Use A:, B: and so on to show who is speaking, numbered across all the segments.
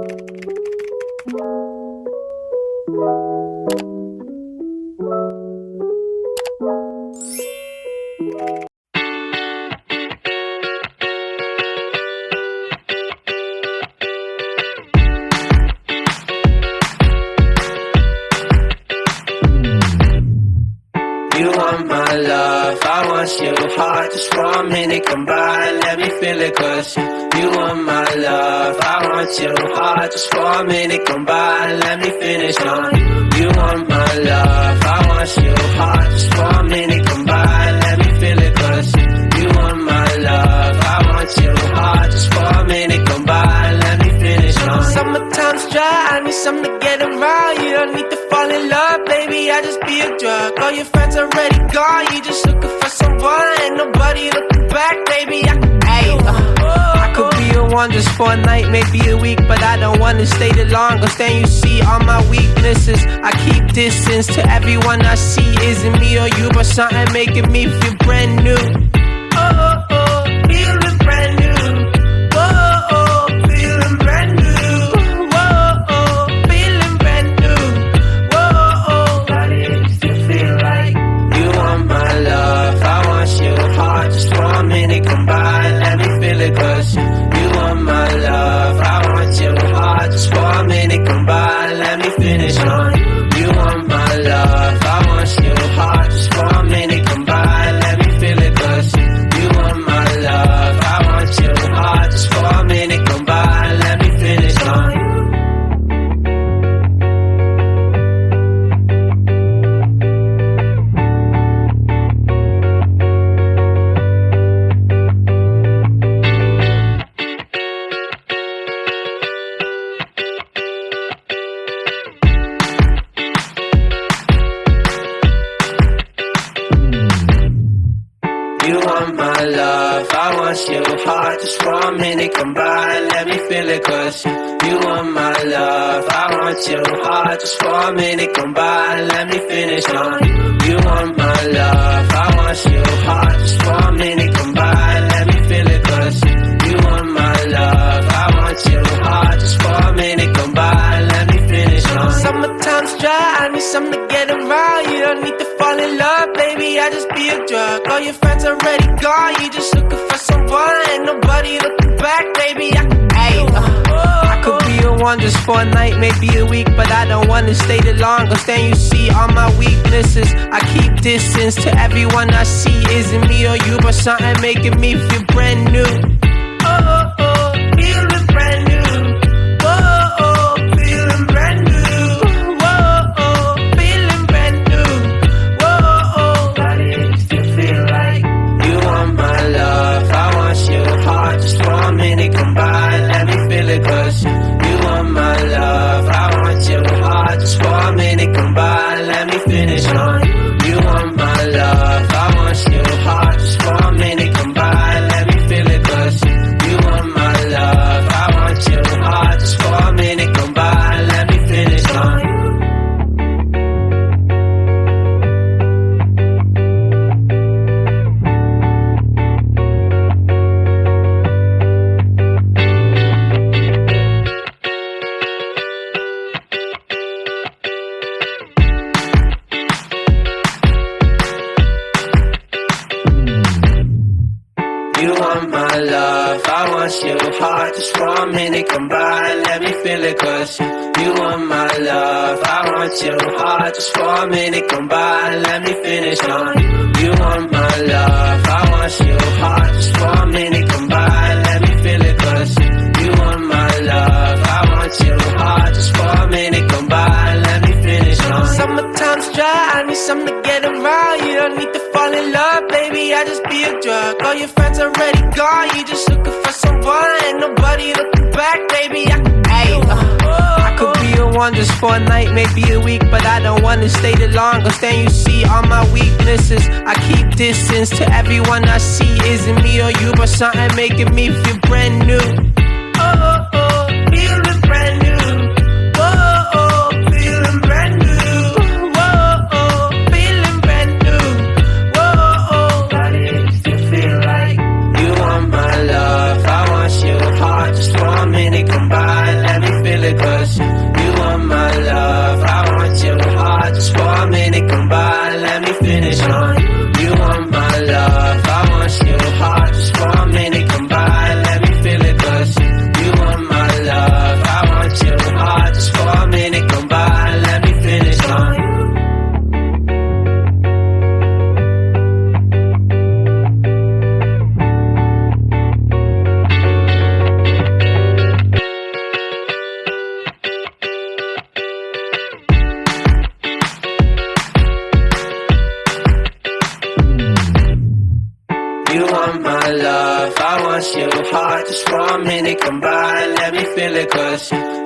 A: You want my love, I want you hard. Just for a minute, come by and let me feel it. Cause you want my love, I want you hard. Just for a minute, come by and let me finish on. You want my love, I want you hard. Just for a minute, come by and let me feel it. Cause you want my love, I want you hard. Just for a minute, come by and let me finish on. Summertime's dry, I need something to get around. You don't need to fall in love, baby, I just be a drug. All your friends already gone, you just looking for someone. Ain't nobody looking back, baby, I could be a one just for a night, maybe a week, but I don't wanna stay too long. Cause then you see all my weaknesses. I keep distance to everyone I see. Isn't me or you, but something making me feel brand new. Feeling brand new. Feeling brand new. Feeling brand new. But it still feel like you want my love, I want you hard. Just for a minute, come by and let me feel it. Cause you want my love, I want you hard. Just for a minute, come by and let me finish on. You want my love, I want you hard. Just for a minute, come by and let me feel it. Cause you want my love, I want you hard. Just for a minute, come by and let me finish on. You want my love, I want you hard. Just for a minute, come by and let me feel it. Cause you want my love, I want you hard. Just for a minute, come by and let me finish on. You want my love, I want you hard. Just for a minute, come by and let me feel it. Cause you want my love, I want you hard. Just for a minute, come by and let me finish on. Summertime's dry, I need something to get around. You don't need to fall in love, baby, I just be a drug. All your friends already gone, you just looking for someone. Ain't nobody looking back, baby, I could be a one just for a night, maybe a week, but I don't wanna stay too long. Cause then you see all my weaknesses. I keep distance to everyone I see. Isn't me or you, but something making me feel brand new. Feeling brand new. Feeling brand new. Feeling brand new. But it still feel like you want my love, I want you hard. Just for a minute, come by and let me feel it. Cause you want my love, I want you hard. Just for a minute, come by and let me finish on. You want my love, I want you hard. Just for a minute, come by and let me feel it. Cause you want my love, I want you hard. Just for a minute, come by and let me finish on. You want my love, I want you hard. Just for a minute, come by and let me feel it. Cause you want my love, I want you hard. Just for a minute, come by and let me finish on. You want my love, I want you hard. Just for a minute, come by and let me feel it. Cause you want my love, I want you hard. Just for a minute, come by and let me finish on. Summertime's dry, I need something to get around. You don't need to fall in love, baby, I just be a drug. All your friends already gone, you just looking for someone. Ain't nobody looking back, baby, I could be a one just for a night, maybe a week, but I don't wanna stay too long. Cause then you see all my weaknesses. I keep distance to everyone I see. Isn't me or you, but something making me feel brand new. Feeling brand new. Feeling brand new. Feeling brand new. But it still feel like you want my love, I want you hard. Just for a minute, come by and let me feel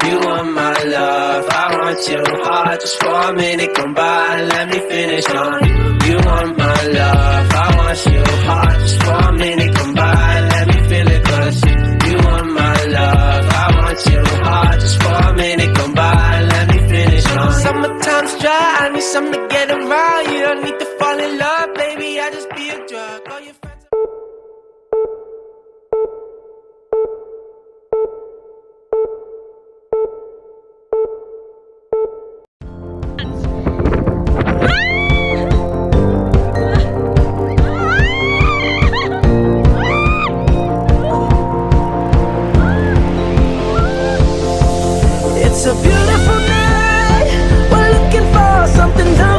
A: you want my love. I want your heart just for a minute. Come by and let me finish on you. You want my love. I want your heart just for a minute. Come by and let me feel it, 'cause you want my love. I want your heart just for a minute. Come by and let me finish on you. Summertime's dry, I need something to get around. You don't need to fall in love, baby, I just be a drug. All your friends.
B: It's a beautiful night. We're looking for something done.